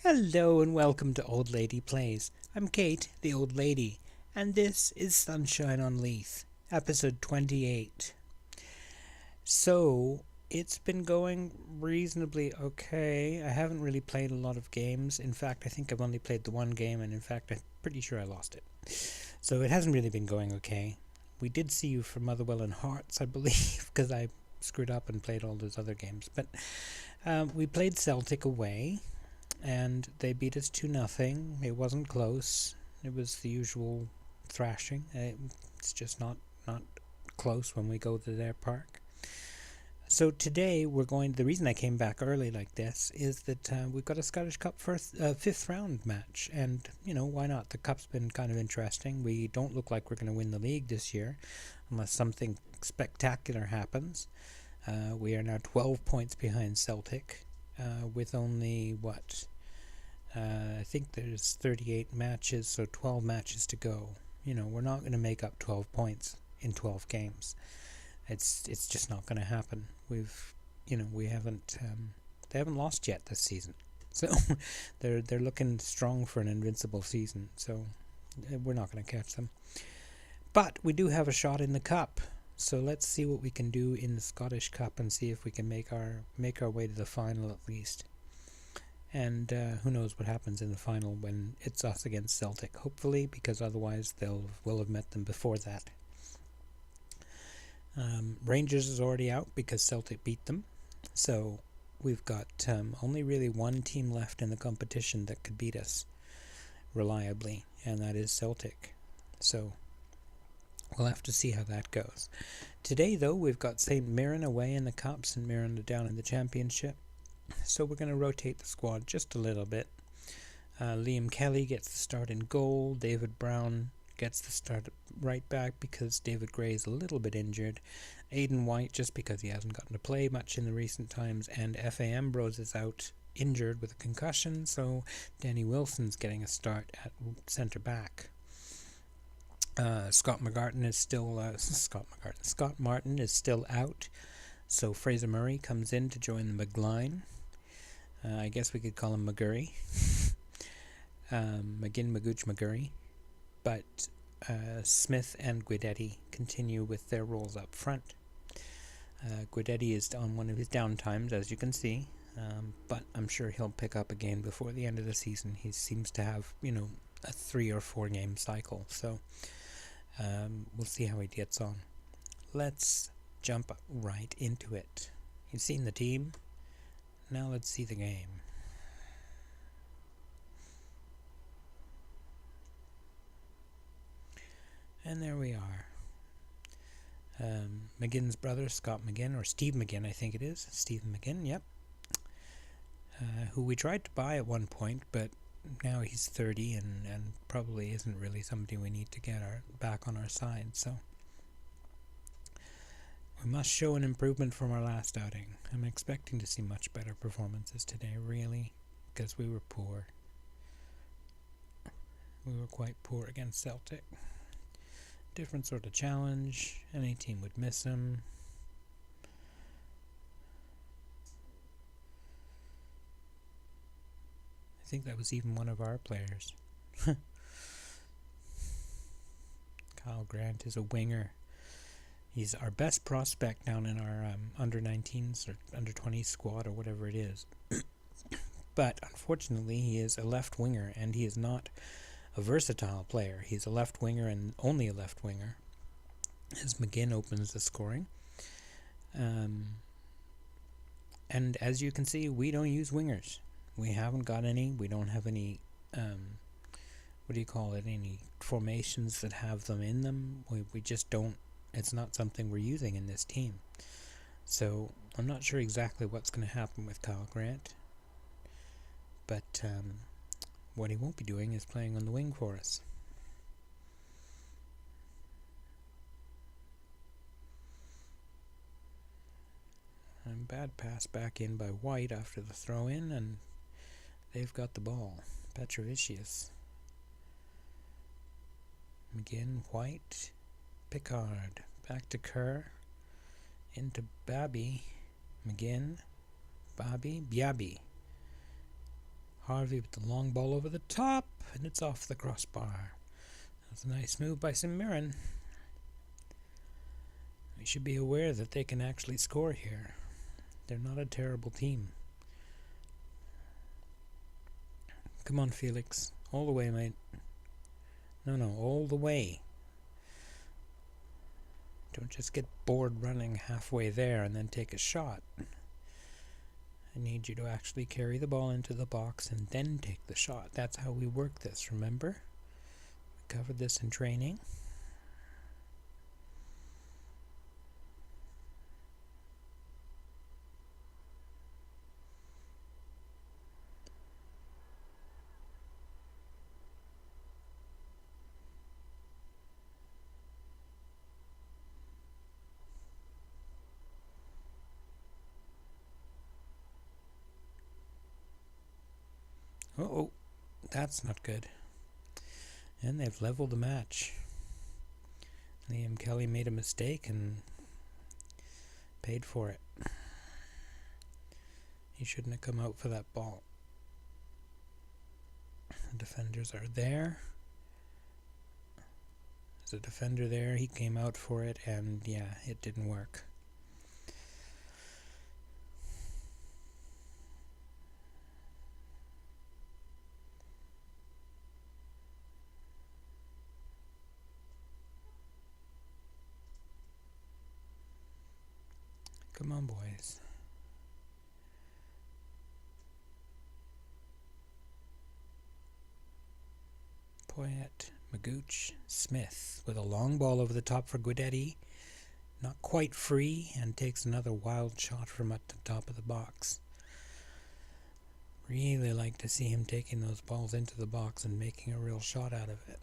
Hello and welcome to Old Lady Plays. I'm Kate, the Old Lady, and this is Sunshine on Leith, episode 28. So, it's been going reasonably okay. I haven't really played a lot of games. In fact, I think I've only played the one game, and in fact, I'm pretty sure I lost it. So, it hasn't really been going okay. We did see you for Motherwell and Hearts, I believe, because I screwed up and played all those other games. But we played Celtic away, and they beat us 2-0. It wasn't close. It was the usual thrashing. It's just not close when we go to their park. So today the reason I came back early like this is that we've got a Scottish Cup fifth round match, and why not? The Cup's been kind of interesting. We don't look like we're going to win the league this year unless something spectacular happens. We are now 12 points behind Celtic, with only I think there's 38 matches, so 12 matches to go. We're not going to make up 12 points in 12 games. It's just not going to happen. We haven't they haven't lost yet this season, so they're looking strong for an invincible season. So we're not going to catch them. But we do have a shot in the Cup. So let's see what we can do in the Scottish Cup and see if we can make our way to the final at least. And who knows what happens in the final when it's us against Celtic. Hopefully, because otherwise we'll have met them before that. Rangers is already out because Celtic beat them. So we've got only really one team left in the competition that could beat us reliably, and that is Celtic. So we'll have to see how that goes. Today, though, we've got St. Mirren away in the Cup. St. Mirren are down in the Championship. So we're going to rotate the squad just a little bit. Liam Kelly gets the start in goal. David Brown gets the start right back because David Gray is a little bit injured. Aidan White just because he hasn't gotten to play much in the recent times. And F.A. Ambrose is out injured with a concussion. So Danny Wilson's getting a start at centre back. Scott Martin is still out. So Fraser Murray comes in to join the McGline. I guess we could call him McGurry. McGinn, Magooch, McGurry. But Smith and Guidetti continue with their roles up front. Guidetti is on one of his downtimes, as you can see. But I'm sure he'll pick up again before the end of the season. He seems to have, a 3 or 4 game cycle. So we'll see how he gets on. Let's jump right into it. You've seen the team. Now let's see the game. And there we are. McGinn's brother, Scott McGinn, or Steve McGinn, I think it is. Stephen McGinn, yep. Who we tried to buy at one point, but now he's 30 and probably isn't really somebody we need to get back on our side. So we must show an improvement from our last outing. I'm expecting to see much better performances today, really, because we were poor. We were quite poor against Celtic. Different sort of challenge. Any team would miss him. I think that was even one of our players. Kyle Grant is a winger. He's our best prospect down in our under-19s or under-20s squad or whatever it is. But unfortunately, he is a left winger, and he is not a versatile player. He's a left winger and only a left winger, as McGinn opens the scoring. And as you can see, we don't use wingers. We haven't got any. We don't have any, any formations that have them in them. We just don't. It's not something we're using in this team. So I'm not sure exactly what's going to happen with Kyle Grant. But what he won't be doing is playing on the wing for us. And bad pass back in by White after the throw in, and they've got the ball. Petrovicius. McGinn, White, Picard, back to Kerr, into Babby, McGinn, Bobby, Biaby. Harvey with the long ball over the top, and it's off the crossbar. That's a nice move by some Mirren. We should be aware that they can actually score here. They're not a terrible team. Come on, Felix. All the way, mate. No, all the way. Don't just get bored running halfway there and then take a shot. I need you to actually carry the ball into the box and then take the shot. That's how we work this, remember? We covered this in training. Uh-oh, that's not good. And they've leveled the match. Liam Kelly made a mistake and paid for it. He shouldn't have come out for that ball. The defenders are there. There's a defender there. He came out for it, and yeah, it didn't work. Come on, boys. Poyet, Magooch, Smith with a long ball over the top for Guidetti. Not quite free, and takes another wild shot from at the top of the box. Really like to see him taking those balls into the box and making a real shot out of it.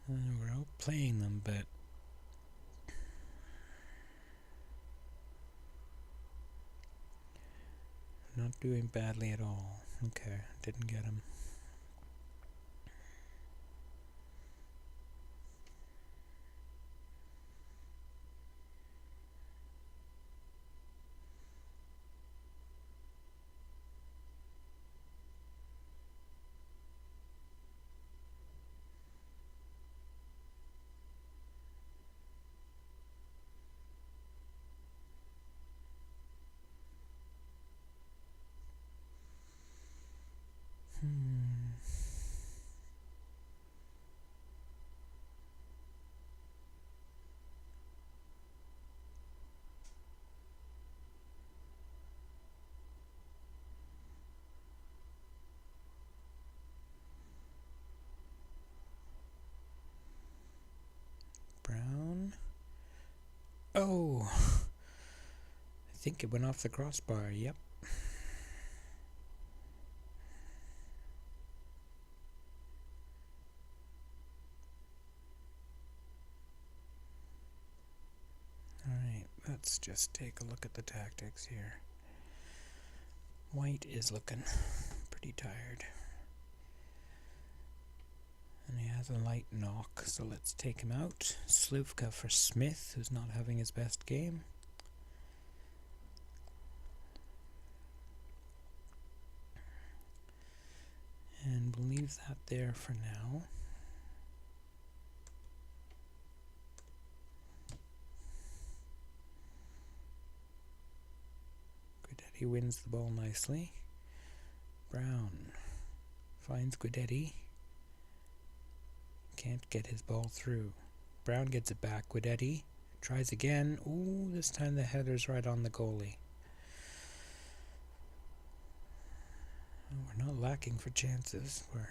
We're outplaying them, but not doing badly at all. Okay, didn't get him. Brown. Oh, I think it went off the crossbar. Yep. Alright, let's just take a look at the tactics here. White is looking pretty tired. And he has a light knock, so let's take him out. Slivka for Smith, who's not having his best game. And we'll leave that there for now. Guidetti wins the ball nicely. Brown finds Guidetti. Can't get his ball through. Brown gets it back. Guidetti tries again. Ooh, this time the header's right on the goalie. We're not lacking for chances. We're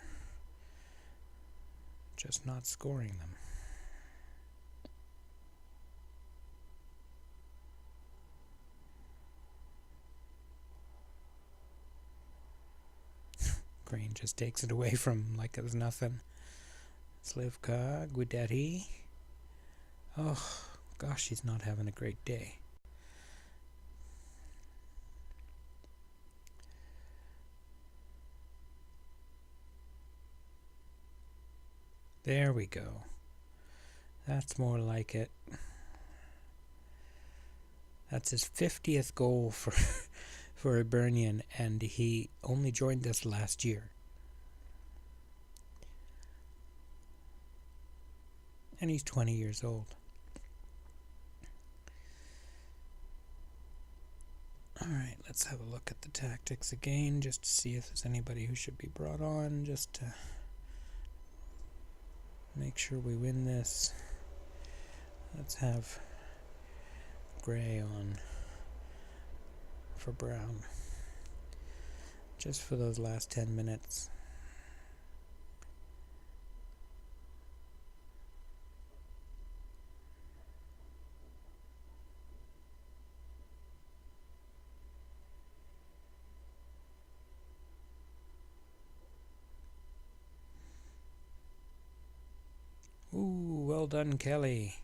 just not scoring them. Crane just takes it away from him like it was nothing. Slivka, Guidetti. Oh, gosh, he's not having a great day. There we go. That's more like it. That's his 50th goal for Aberdeen, and he only joined us last year. And he's 20 years old. Alright, let's have a look at the tactics again, just to see if there's anybody who should be brought on, just to make sure we win this. Let's have Gray on for Brown, just for those last 10 minutes. Ooh, well done, Kelly.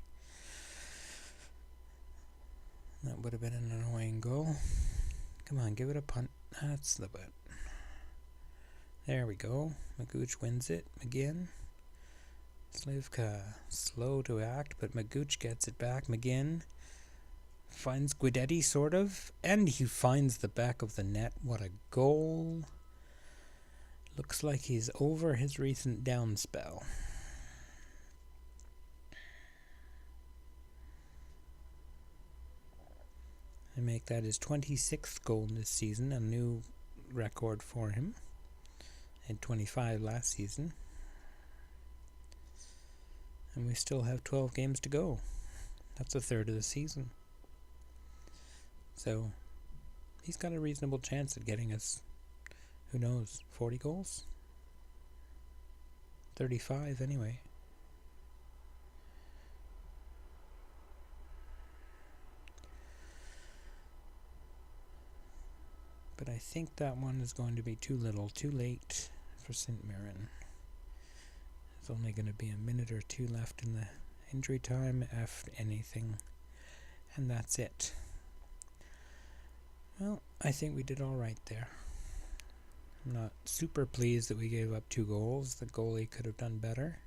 That would have been an annoying goal. Come on, give it a punt. That's the bet. There we go. Magooch wins it again. Slivka, slow to act, but Magooch gets it back. McGinn finds Guidetti, sort of, and he finds the back of the net. What a goal. Looks like he's over his recent down spell. And make that his 26th goal this season, a new record for him. Had 25 last season. And we still have 12 games to go. That's a third of the season. So, he's got a reasonable chance at getting us, who knows, 40 goals? 35 anyway. But I think that one is going to be too little, too late for St. Mirren. There's only going to be a minute or two left in the injury time, if anything. And that's it. Well, I think we did alright there. I'm not super pleased that we gave up 2 goals. The goalie could have done better.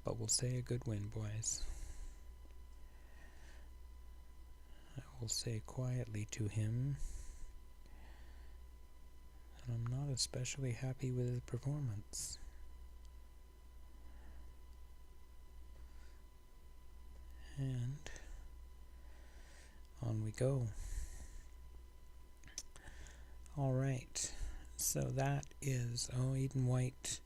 But we'll say a good win, boys. I will say quietly to him, I'm not especially happy with his performance. And on we go. Alright, so that is, Eden White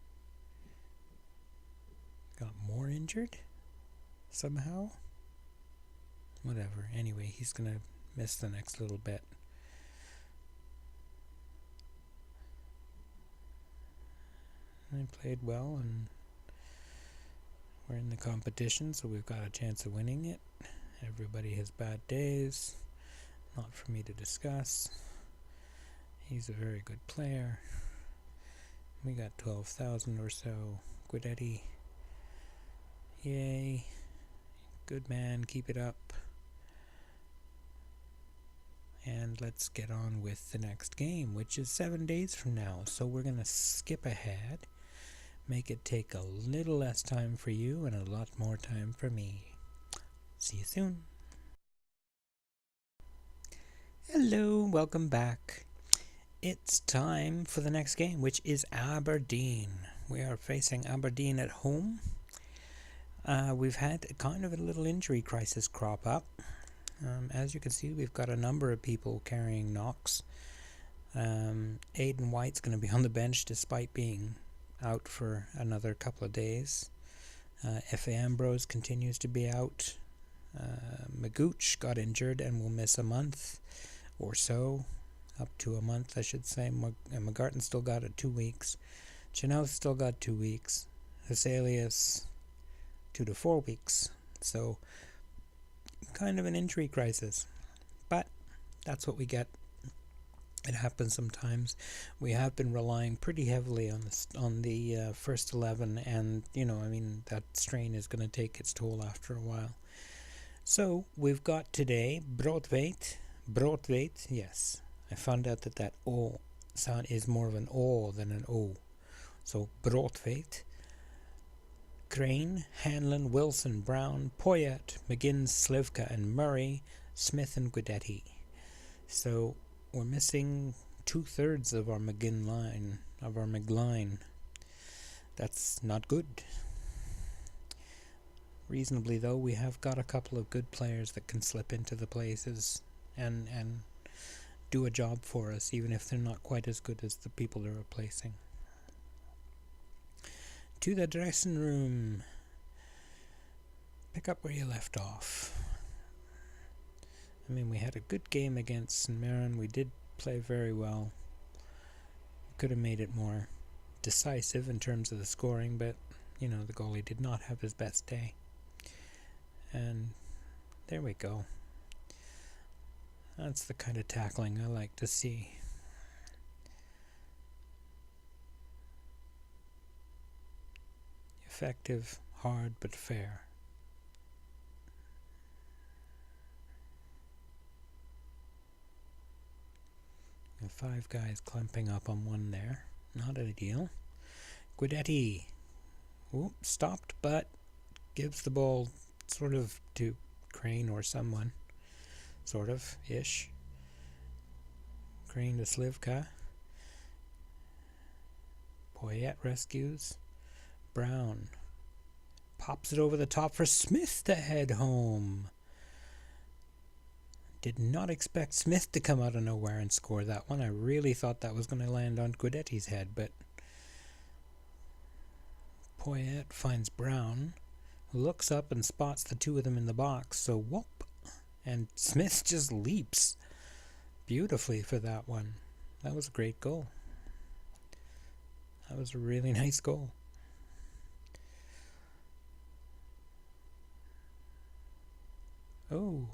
got more injured somehow? Whatever, anyway, he's gonna miss the next little bit. They played well, and we're in the competition, so we've got a chance of winning it. Everybody has bad days, not for me to discuss. He's a very good player. We got 12,000 or so. Guidetti, yay, good man, keep it up. And let's get on with the next game, which is 7 days from now. So we're going to skip ahead, make it take a little less time for you and a lot more time for me. See you soon. Hello, welcome back. It's time for the next game, which is Aberdeen. We are facing Aberdeen at home. We've had kind of a little injury crisis crop up. As you can see, we've got a number of people carrying knocks. Aidan White's going to be on the bench despite being out for another couple of days. F.A. Ambrose continues to be out. Magooch got injured and will miss a month or so. Up to a month, I should say. McGarton still got it 2 weeks. Chanel still got 2 weeks. Hyselius 2 to 4 weeks. So, kind of an injury crisis. But that's what we get. It happens sometimes. We have been relying pretty heavily on the first 11, and that strain is going to take its toll after a while. So we've got today Broadweight, yes. I found out that O sound is more of an O than an O. So Broadweight, Crane, Hanlon, Wilson, Brown, Poyet, McGinn, Slivka and Murray, Smith and Guidetti. So we're missing 2/3 of our McGinn line, of our McLine. That's not good. Reasonably though, we have got a couple of good players that can slip into the places and do a job for us, even if they're not quite as good as the people they're replacing. To the dressing room. Pick up where you left off. I mean, we had a good game against Mirren. We did play very well. Could have made it more decisive in terms of the scoring, but, you know, the goalie did not have his best day. And there we go. That's the kind of tackling I like to see. Effective, hard, but fair. And 5 guys clumping up on one there. Not ideal. Guidetti. Oop, stopped, but gives the ball sort of to Crane or someone. Sort of, ish. Crane to Slivka. Poyet rescues. Brown pops it over the top for Smith to head home. Did not expect Smith to come out of nowhere and score that one. I really thought that was going to land on Guidetti's head, but Poyet finds Brown, who looks up and spots the two of them in the box, so whoop, and Smith just leaps beautifully for that one. That was a great goal. That was a really nice goal. Oh.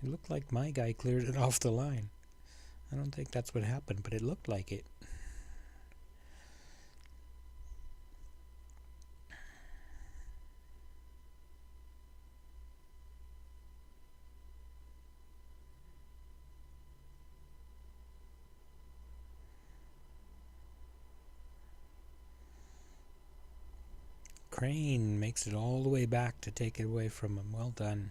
It looked like my guy cleared it off the line. I don't think that's what happened, but it looked like it. Crane makes it all the way back to take it away from him. Well done.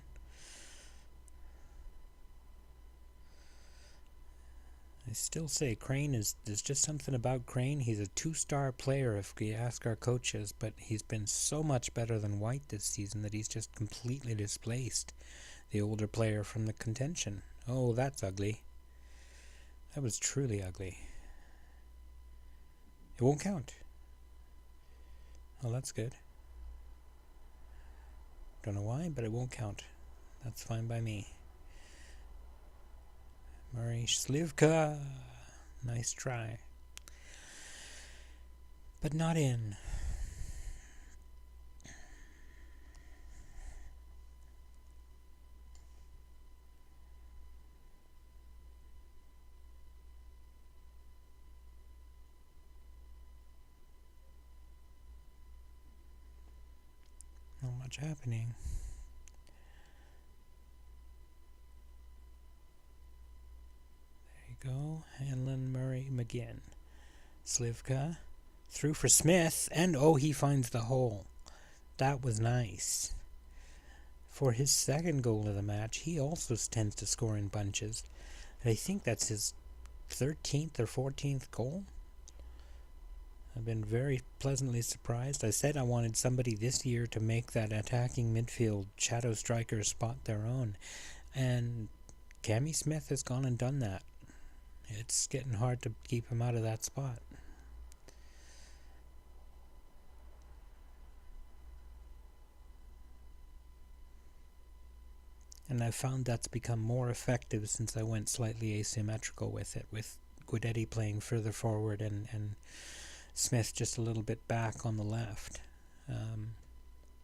I still say Crane there's just something about Crane. He's a 2-star player if we ask our coaches, but he's been so much better than White this season that he's just completely displaced the older player from the contention. Oh, that's ugly. That was truly ugly. It won't count. Oh, that's good. Don't know why, but it won't count. That's fine by me. Murray Slivka. Nice try. But not in. Not much happening. Go, Hanlon, Murray, McGinn. Slivka, through for Smith, and oh, he finds the hole. That was nice. For his second goal of the match, he also tends to score in bunches. I think that's his 13th or 14th goal. I've been very pleasantly surprised. I said I wanted somebody this year to make that attacking midfield shadow striker spot their own, and Cammy Smith has gone and done that. It's getting hard to keep him out of that spot. And I've found that's become more effective since I went slightly asymmetrical with it, with Guidetti playing further forward and Smith just a little bit back on the left.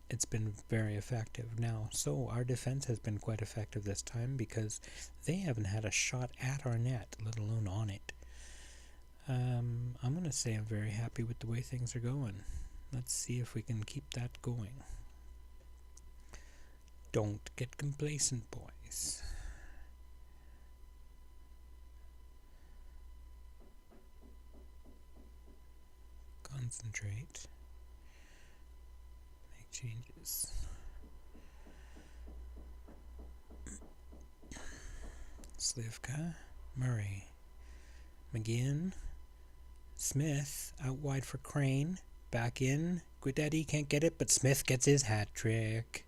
It's been very effective now. So our defense has been quite effective this time because they haven't had a shot at our net, let alone on it. I'm going to say I'm very happy with the way things are going. Let's see if we can keep that going. Don't get complacent, boys. Concentrate. Make changes. Slivka, Murray, McGinn, Smith, out wide for Crane, back in, Guidetti can't get it, but Smith gets his hat trick.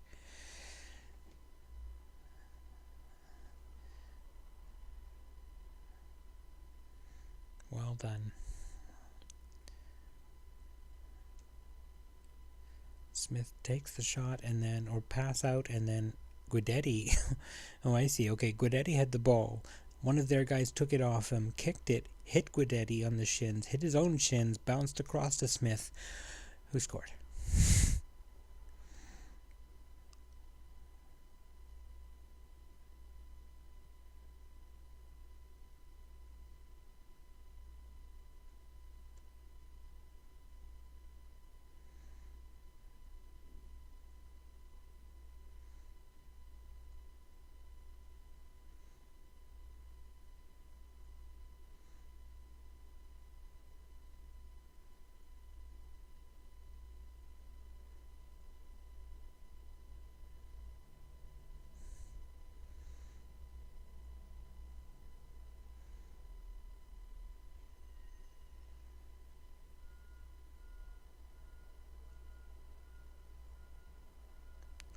Well done. Smith takes the shot and then, or pass out, and then Guidetti. Oh, I see. Okay, Guidetti had the ball. One of their guys took it off him, kicked it, hit Guidetti on the shins, hit his own shins, bounced across to Smith, who scored.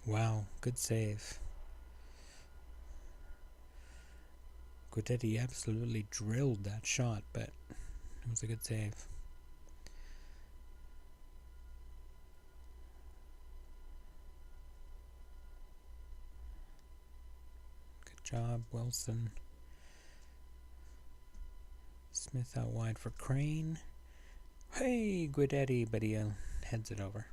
Wow, good save. Guidetti absolutely drilled that shot, but it was a good save. Good job, Wilson. Smith out wide for Crane. Hey, Guidetti, but he heads it over.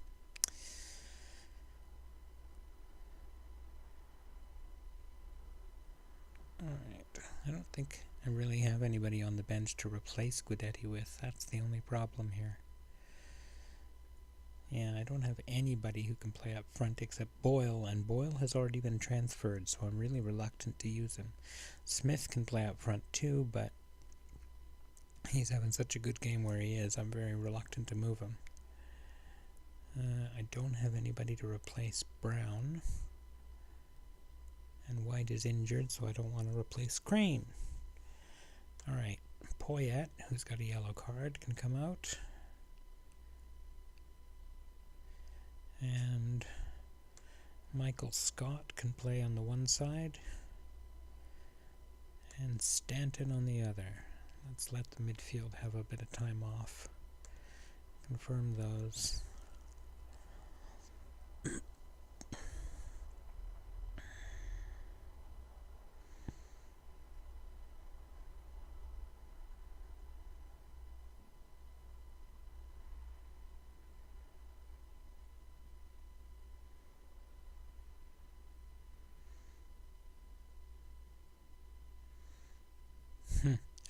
Alright, I don't think I really have anybody on the bench to replace Guidetti with. That's the only problem here. Yeah, I don't have anybody who can play up front except Boyle, and Boyle has already been transferred, so I'm really reluctant to use him. Smith can play up front too, but he's having such a good game where he is, I'm very reluctant to move him. I don't have anybody to replace Brown. And White is injured, so I don't want to replace Crane. Alright, Poyet, who's got a yellow card, can come out. And Michael Scott can play on the one side. And Stanton on the other. Let's let the midfield have a bit of time off. Confirm those.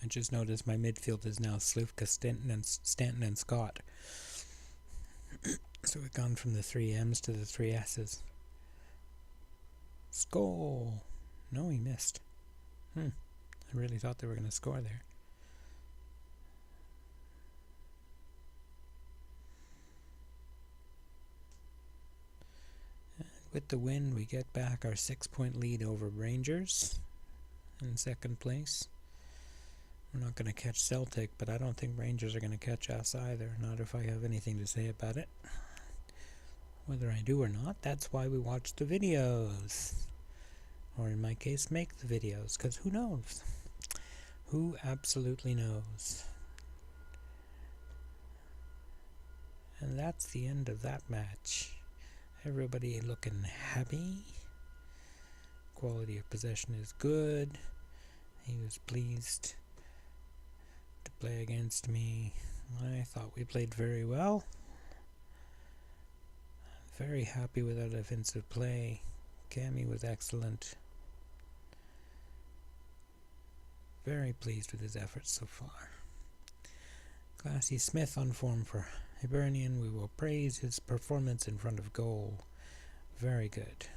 I just noticed my midfield is now Slivka, Stanton, and Scott. So we've gone from the 3 M's to the 3 S's. Score! No, he missed. I really thought they were going to score there. And with the win, we get back our 6-point lead over Rangers in second place. We're not going to catch Celtic, but I don't think Rangers are going to catch us either, not if I have anything to say about it. Whether I do or not, that's why we watch the videos. Or in my case, make the videos, because who knows? Who absolutely knows? And that's the end of that match. Everybody looking happy. Quality of possession is good. He was pleased to play against me. I thought we played very well. Very happy with our defensive play. Cammy was excellent. Very pleased with his efforts so far. Classy Smith on form for Hibernian. We will praise his performance in front of goal. Very good.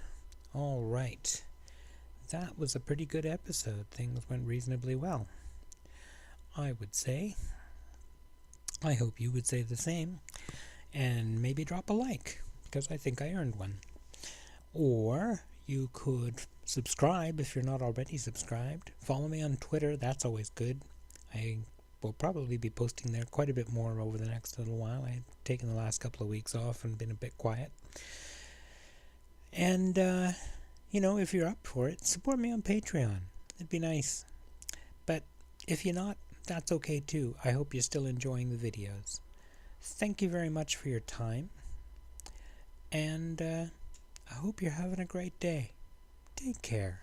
Alright. That was a pretty good episode. Things went reasonably well, I would say. I hope you would say the same. And maybe drop a like, because I think I earned one. Or You could subscribe if you're not already subscribed. Follow me on Twitter, that's always good. I will probably be posting there quite a bit more over the next little while. I've taken the last couple of weeks off and been a bit quiet. And, you know, if you're up for it, support me on Patreon. It'd be nice. But if you're not, that's okay too. I hope you're still enjoying the videos. Thank you very much for your time. And I hope you're having a great day. Take care.